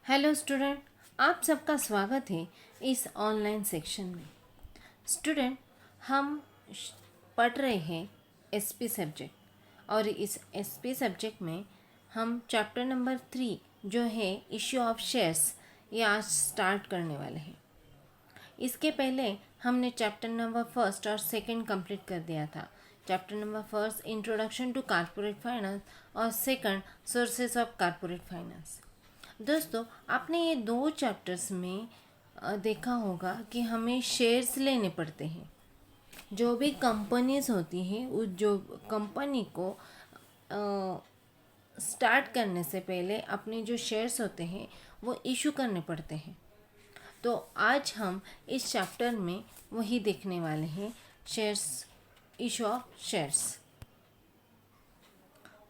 Hello student, आप सबका स्वागत है इस ऑनलाइन सेक्शन में। स्टूडेंट, हम पढ़ रहे हैं एसपी सब्जेक्ट और इस एसपी सब्जेक्ट में हम चैप्टर नंबर 3 जो है इश्यू ऑफ शेयर्स ये आज स्टार्ट करने वाले हैं। इसके पहले हमने चैप्टर नंबर फर्स्ट और सेकंड कंप्लीट कर दिया था। Chapter number first introduction to corporate finance और second sources of corporate finance. दोस्तों, आपने ये दो चैप्टर्स में देखा होगा कि हमें शेयर्स लेने पड़ते हैं। जो भी कंपनीज होती हैं उस जो कंपनी को स्टार्ट करने से पहले अपने जो शेयर्स होते हैं वो इशू करने पड़ते हैं। तो आज हम इस चैप्टर में वही देखने वाले हैं, शेयर्स, इशू ऑफ शेयर्स।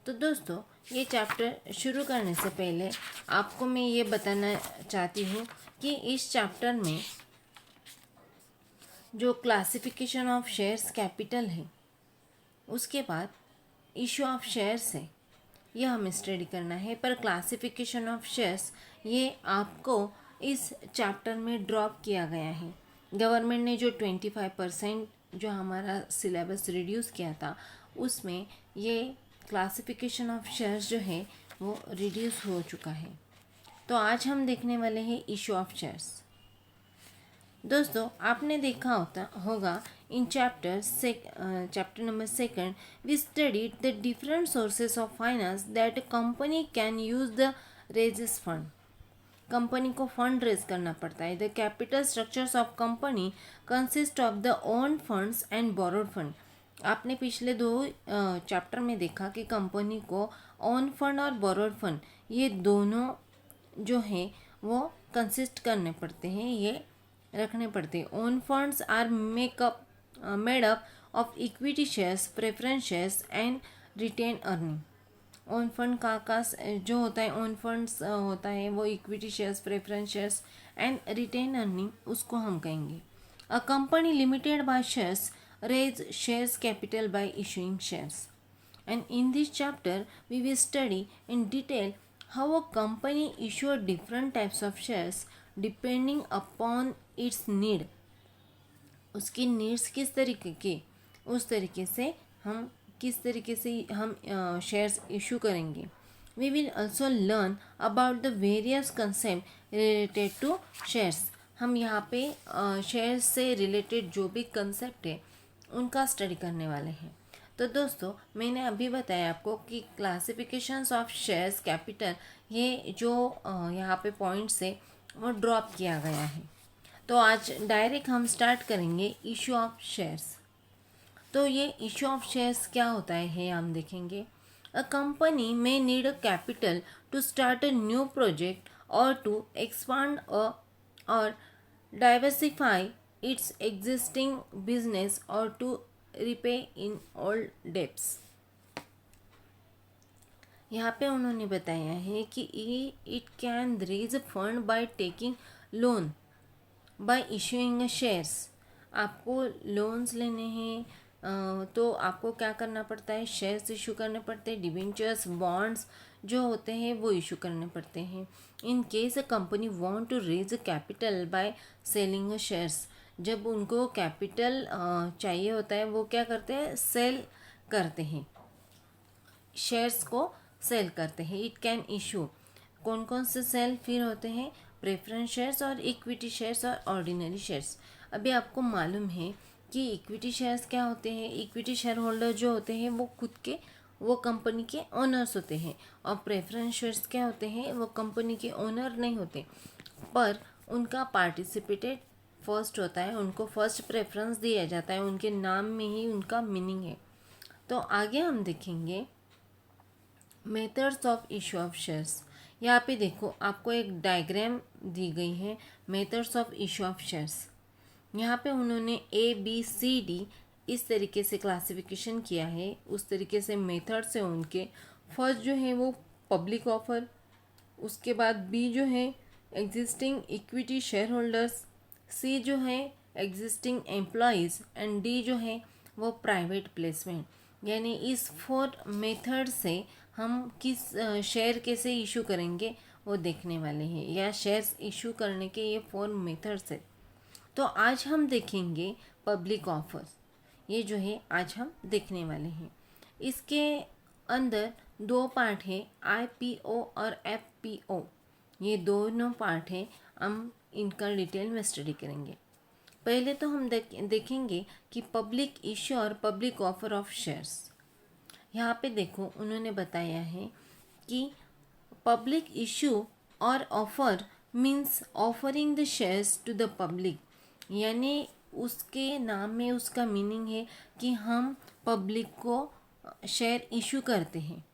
तो दोस्तों, ये चैप्टर शुरू करने से पहले आपको मैं ये बताना चाहती हूँ कि इस चैप्टर में जो क्लासिफिकेशन ऑफ शेयर्स कैपिटल है, उसके बाद इशू ऑफ शेयर्स है, यह हमें स्टडी करना है। पर क्लासिफिकेशन ऑफ शेयर्स ये आपको इस चैप्टर में ड्रॉप किया गया है। गवर्नमेंट ने जो 25% जो हमारा सिलेबस रिड्यूस किया था, उसमें ये क्लासिफिकेशन ऑफ शेयर्स जो है वो रिड्यूस हो चुका है। तो आज हम देखने वाले हैं इशू ऑफ शेयर्स। दोस्तों, आपने देखा होगा in chapter number second we studied the different sources of finance that company can use the raises fund. Company को फंड रेज करना पड़ता है। The capital structures of company consist of the own funds and borrowed fund. आपने पिछले दो chapter में देखा कि कंपनी को ओन फंड और बोरोड फंड ये दोनों जो है वो कंसिस्ट करने पड़ते हैं, ये रखने पड़ते हैं। Own funds are made up of equity shares, preference shares and retained earning. Own fund का जो होता है, ओन फंड्स होता है वो equity shares, preference shares and retained earning, उसको हम कहेंगे। A company limited by shares raise shares capital by issuing shares. And in this chapter, we will study in detail how a company issue different types of shares depending upon its need. उसकी needs किस तरीके के, उस तरीके से हम किस तरीके से हम शेयर्स इशू करेंगे। We will also learn about the various concepts related to shares. हम यहाँ पे शेयर्स से रिलेटेड जो भी कंसेप्ट है उनका स्टडी करने वाले हैं। तो दोस्तों, मैंने अभी बताया आपको कि क्लासिफिकेशंस ऑफ शेयर्स कैपिटल ये जो यहाँ पे पॉइंट्स है वो ड्रॉप किया गया है। तो आज डायरेक्ट हम स्टार्ट करेंगे इशू ऑफ शेयर्स। तो ये इशू ऑफ शेयर्स क्या होता है हम देखेंगे। A company may need a capital to start a new project or to expand or diversify its existing business or to repay in old debts। यहाँ पे उन्होंने बताया है कि it can raise fund by taking loan by issuing shares। आपको loans लेने हैं तो आपको क्या करना पड़ता है, शेयर्स इशू करने पड़ते हैं, डिबेंचर्स, बॉन्ड्स जो होते हैं वो इशू करने पड़ते हैं। In case a company want to raise capital by selling shares, जब उनको कैपिटल चाहिए होता है वो क्या करते हैं, सेल करते हैं, शेयर्स को सेल करते हैं। इट कैन इशू, कौन कौन से सेल फिर होते हैं, प्रेफरेंस शेयर्स और इक्विटी शेयर्स और ऑर्डिनरी शेयर्स। अभी आपको मालूम है कि इक्विटी शेयर्स क्या होते हैं। इक्विटी शेयर होल्डर जो होते हैं वो खुद के, वो कंपनी के ओनर्स होते हैं। और प्रेफरेंस शेयर्स क्या होते हैं, वो कंपनी के ओनर नहीं होते पर उनका पार्टिसिपेटेड फर्स्ट होता है, उनको फर्स्ट प्रेफरेंस दिया जाता है, उनके नाम में ही उनका मीनिंग है। तो आगे हम देखेंगे methods of issue of shares. यहाँ पे देखो आपको एक डायग्राम दी गई है, methods of issue of shares. यहाँ पे उन्होंने ABCD इस तरीके से क्लासिफिकेशन किया है, उस तरीके से मेथड से उनके। फर्स्ट जो है वो पब्लिक ऑफर, उसके बाद B जो है existing equity share holders, C जो है एग्जिस्टिंग एम्प्लॉयज़ एंड D जो है वो प्राइवेट प्लेसमेंट। यानी इस 4 मेथड से हम किस शेयर कैसे इशू करेंगे वो देखने वाले हैं, या शेयर्स इशू करने के ये 4 मेथड्स है। तो आज हम देखेंगे पब्लिक ऑफर्स, ये जो है आज हम देखने वाले हैं। इसके अंदर 2 पार्ट है, IPO और FPO। ये दोनों पार्ट है, हम इनका डिटेल में स्टडी करेंगे। पहले तो हम देखेंगे कि पब्लिक इश्यू और पब्लिक ऑफर ऑफ शेयर्स। यहाँ पे देखो उन्होंने बताया है कि public issue or offer means offering the shares to the public, यानी उसके नाम में उसका मीनिंग है कि हम पब्लिक को शेयर इशू करते हैं,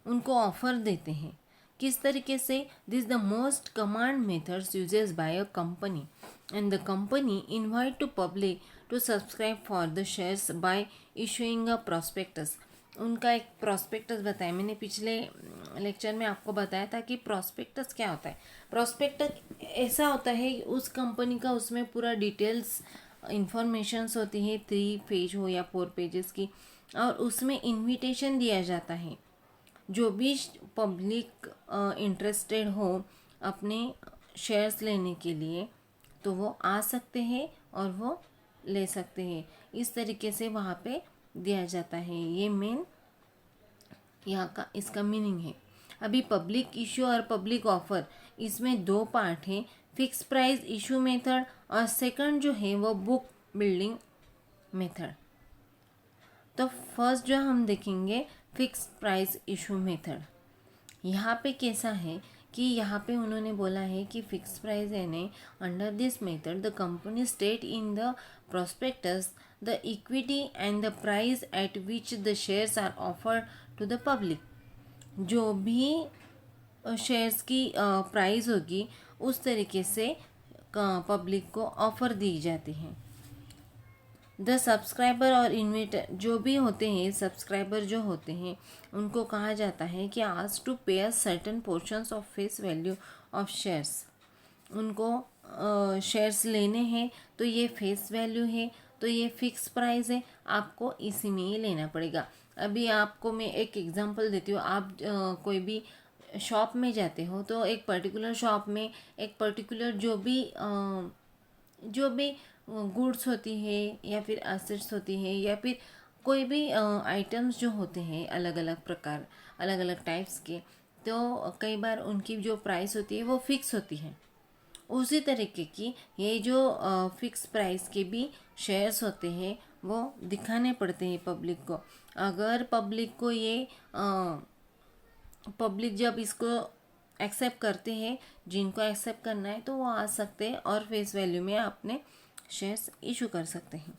उनको ऑफर देते हैं। किस तरीके से? This the most common methods uses by a company and the company invite to public to subscribe for the shares by issuing a prospectus. उनका एक प्रॉस्पेक्टस बताया, मैंने पिछले लेक्चर में आपको बताया था कि प्रॉस्पेक्टस क्या होता है। प्रॉस्पेक्टस ऐसा होता है उस कंपनी का, उसमें पूरा डिटेल्स इंफॉर्मेशंस होती है, 3 पेज हो या 4 पेजेस की, और उसमें इनविटेशन दिया जाता है। जो भी पब्लिक इंटरेस्टेड हो अपने शेयर्स लेने के लिए, तो वो आ सकते हैं और वो ले सकते हैं। इस तरीके से वहाँ पे दिया जाता है। ये मेन यहाँ का इसका मीनिंग है। अभी पब्लिक इशू और पब्लिक ऑफर, इसमें 2 पार्ट हैं, फिक्स प्राइस इशू मेथड और सेकंड जो है वो बुक बिल्डिंग मेथड। तो फर्स्ट जो हम देखेंगे फिक्स प्राइस इशू मेथड। यहाँ पे कैसा है कि यहाँ पे उन्होंने बोला है कि फिक्स प्राइस यानी under this method the company state in the prospectus the equity and the price at which the shares are offered to the public. जो भी शेयर्स की प्राइस होगी उस तरीके से पब्लिक को ऑफर दी जाती है। द सब्सक्राइबर और इन्वेटर जो भी होते हैं, सब्सक्राइबर जो होते हैं, उनको कहा जाता है कि आज टू पे a certain portions of face value of shares. उनको शेयर्स लेने हैं तो ये फेस वैल्यू है, तो ये फिक्स प्राइस है, आपको इसी में ही लेना पड़ेगा। अभी आपको मैं एक एग्जांपल देती हूँ। आप कोई भी शॉप में जाते हो तो एक पर्टिकुलर शॉप में एक पर्टिकुलर जो भी गुड्स होती है या फिर एसेट्स होती है या फिर कोई भी आइटम्स जो होते हैं अलग अलग प्रकार, अलग अलग टाइप्स के, तो कई बार उनकी जो प्राइस होती है वो फिक्स होती है। उसी तरीके की ये जो फिक्स प्राइस के भी शेयर्स होते हैं वो दिखाने पड़ते हैं पब्लिक को। अगर पब्लिक को ये पब्लिक जब इसको एक्सेप्ट करते हैं, जिनको एक्सेप्ट करना है, तो वो आ सकते हैं और फेस वैल्यू में अपने शेयर्स इशू कर सकते हैं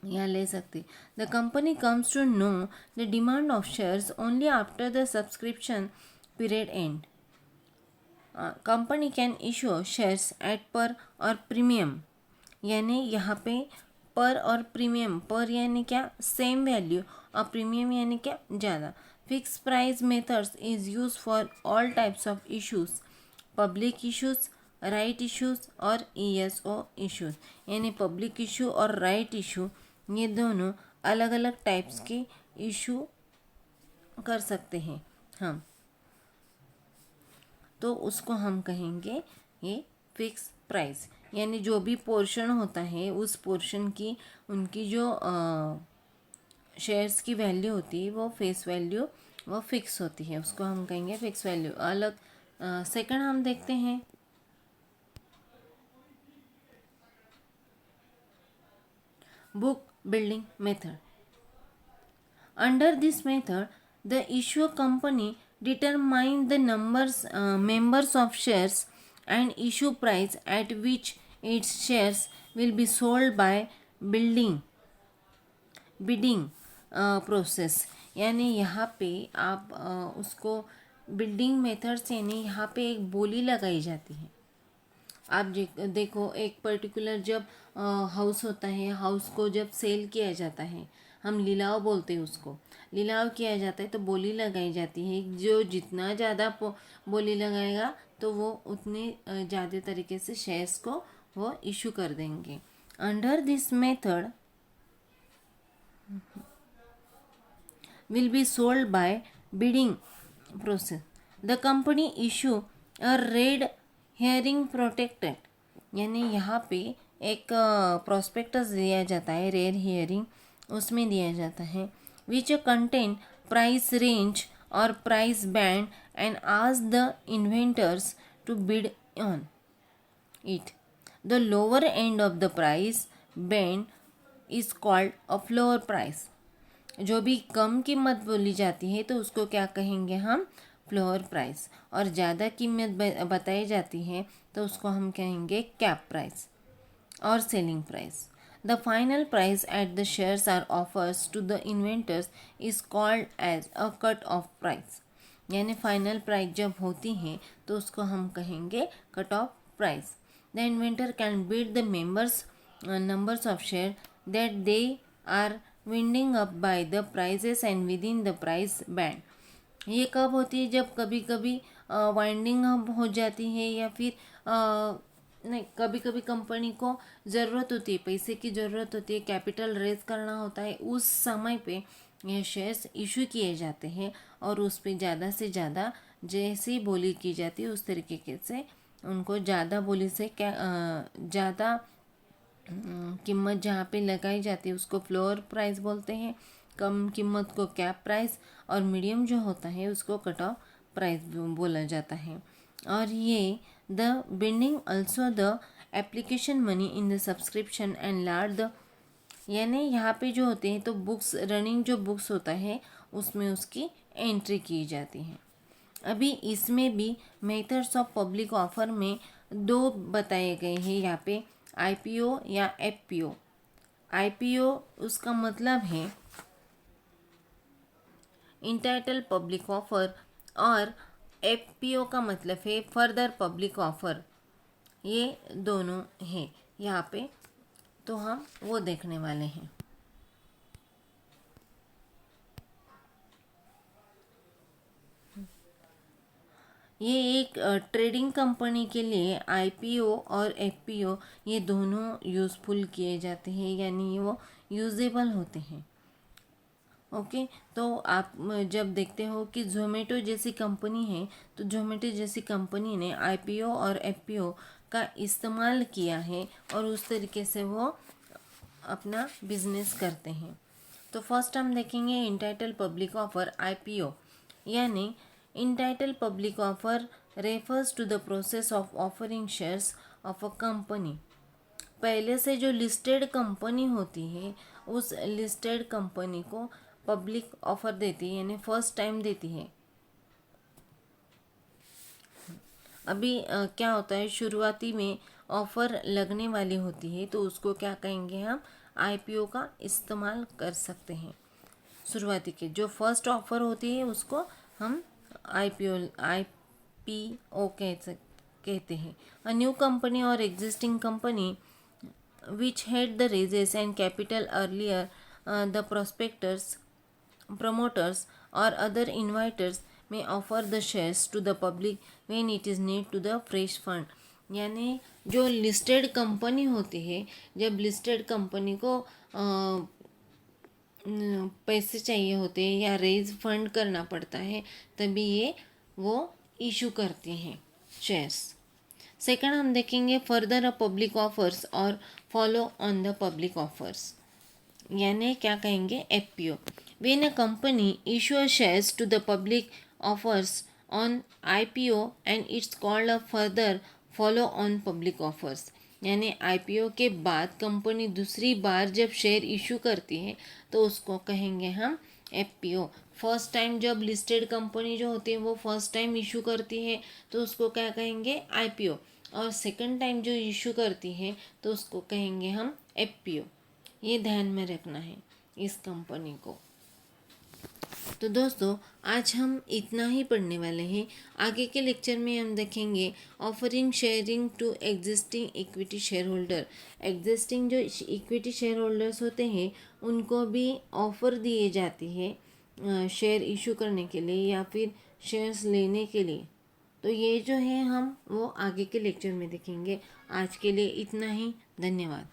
या ले सकते। The company comes to know the demand of shares only after the subscription period end. Company can issue shares at par or premium, यानी यहाँ पे पर और प्रीमियम, पर यानी क्या? सेम वैल्यू, और प्रीमियम यानी क्या? ज़्यादा। Fix price methods is use for all types of issues, public issues, right issues और ESO इशूज़। यानी पब्लिक इशू और राइट इशू ये दोनों अलग अलग टाइप्स के इशू कर सकते हैं हम, तो उसको हम कहेंगे ये फिक्स प्राइस। यानी जो भी पोर्शन होता है उस पोर्शन की उनकी जो शेयर्स की वैल्यू होती है वो फेस वैल्यू वो फिक्स होती है, उसको हम कहेंगे फिक्स वैल्यू। अलग सेकंड हम देखते हैं book building method. Under this method the issuer company determine the members of shares and issue price at which its shares will be sold by bidding process। यानी यहाँ पे आप उसको बिल्डिंग मेथड से, यानी यहाँ पे एक बोली लगाई जाती है। आप देखो एक पर्टिकुलर जब हाउस होता है, हाउस को जब सेल किया जाता है, हम लिलाव बोलते हैं उसको, लिलाव किया जाता है तो बोली लगाई जाती है। जो जितना ज़्यादा बोली लगाएगा तो वो उतने ज़्यादा तरीके से शेयर्स को वो इशू कर देंगे। Under this method will be sold by bidding process. The company issue a red herring protected, यानी यहाँ पे एक प्रोस्पेक्टस दिया जाता है, रेड हियरिंग उसमें दिया जाता है, which contain price range or price band and ask the investors to bid on it. The lower end of the price band is called a floor price. जो भी कम कीमत बोली जाती है तो उसको क्या कहेंगे हम, फ्लोर प्राइस. और ज़्यादा कीमत बताई जाती है तो उसको हम कहेंगे कैप प्राइस और ceiling price. The final price at the shares are offers to the investors is called as a cut off price. यानी फाइनल प्राइस जब होती है तो उसको हम कहेंगे cut off price. The investor can bid the members numbers of share that they are winding up by the prices and within the price band. ये कब होती है, जब कभी कभी वाइंडिंग अप हो जाती है या फिर नहीं, कभी कभी कंपनी को ज़रूरत होती है, पैसे की ज़रूरत होती है, कैपिटल रेज करना होता है, उस समय पे ये शेयर्स इशू किए जाते हैं और उस पे ज़्यादा से ज़्यादा जैसी बोली की जाती है उस तरीके से उनको ज़्यादा बोली से क्या ज़्यादा कीमत जहाँ पे लगाई जाती है उसको फ्लोर प्राइस बोलते हैं, कम कीमत को कैप प्राइस और मीडियम जो होता है उसको कट ऑफ प्राइस बोला जाता है. और ये the binding also the application money in the subscription and Lord the, यानी यहाँ पे जो होते हैं तो बुक्स रनिंग जो बुक्स होता है उसमें उसकी एंट्री की जाती है. अभी इसमें भी मेथड्स ऑफ पब्लिक ऑफर में दो बताए गए हैं यहाँ पे, आईपीओ या एफपीओ. आईपीओ उसका मतलब है इंटाइटल पब्लिक ऑफर और एफपीओ का मतलब है फर्दर पब्लिक ऑफर. ये दोनों हैं यहाँ पे, तो हम वो देखने वाले हैं. ये एक ट्रेडिंग कंपनी के लिए आईपीओ और एफपीओ ये दोनों यूज़फुल किए जाते हैं, यानी वो यूजेबल होते हैं. ओके तो आप जब देखते हो कि जोमेटो जैसी कंपनी है तो जोमेटो जैसी कंपनी ने आईपीओ और एफपीओ का इस्तेमाल किया है और उस तरीके से वो अपना बिजनेस करते हैं. तो फर्स्ट हम देखेंगे इंटाइटल पब्लिक ऑफर आईपीओ. यानी initial public offer refers to the process of offering shares of a company. पहले से जो लिस्टेड कंपनी होती है उस लिस्टेड कंपनी को पब्लिक ऑफर देती है, यानी फर्स्ट टाइम देती है. अभी क्या होता है, शुरुआती में ऑफर लगने वाली होती है तो उसको क्या कहेंगे हम, आईपीओ का इस्तेमाल कर सकते हैं. शुरुआती के जो फर्स्ट ऑफर होती है उसको हम आईपीओ कहते हैं. अ न्यू कंपनी और existing company which had the raises and capital earlier, the prospectors, promoters or other invitors may offer the shares to the public when it is need to the fresh fund. यानी जो listed company होती है, जब listed company को पैसे चाहिए होते हैं या रेज फंड करना पड़ता है तभी ये वो इशू करती हैं शेयर्स. सेकंड हम देखेंगे further a public offers or follow on the public offers, यानी क्या कहेंगे FPO. When a company issue shares to the public offers on IPO and it's called a further follow on public offers. यानी IPO के बाद company दूसरी बार जब share issue करती है तो उसको कहेंगे हम एफपीओ. फर्स्ट टाइम जब लिस्टेड कंपनी जो होती है वो फर्स्ट टाइम इशू करती है तो उसको क्या कहेंगे आईपीओ, और सेकंड टाइम जो इशू करती है तो उसको कहेंगे हम एफपीओ. ये ध्यान में रखना है इस कंपनी को. तो दोस्तों आज हम इतना ही पढ़ने वाले हैं. आगे के लेक्चर में हम देखेंगे offering sharing to existing equity share holder. Existing जो इक्विटी शेयर होल्डर्स होते हैं उनको भी ऑफ़र दिए जाती है शेयर इशू करने के लिए या फिर शेयर्स लेने के लिए. तो ये जो है हम वो आगे के लेक्चर में देखेंगे. आज के लिए इतना ही. धन्यवाद.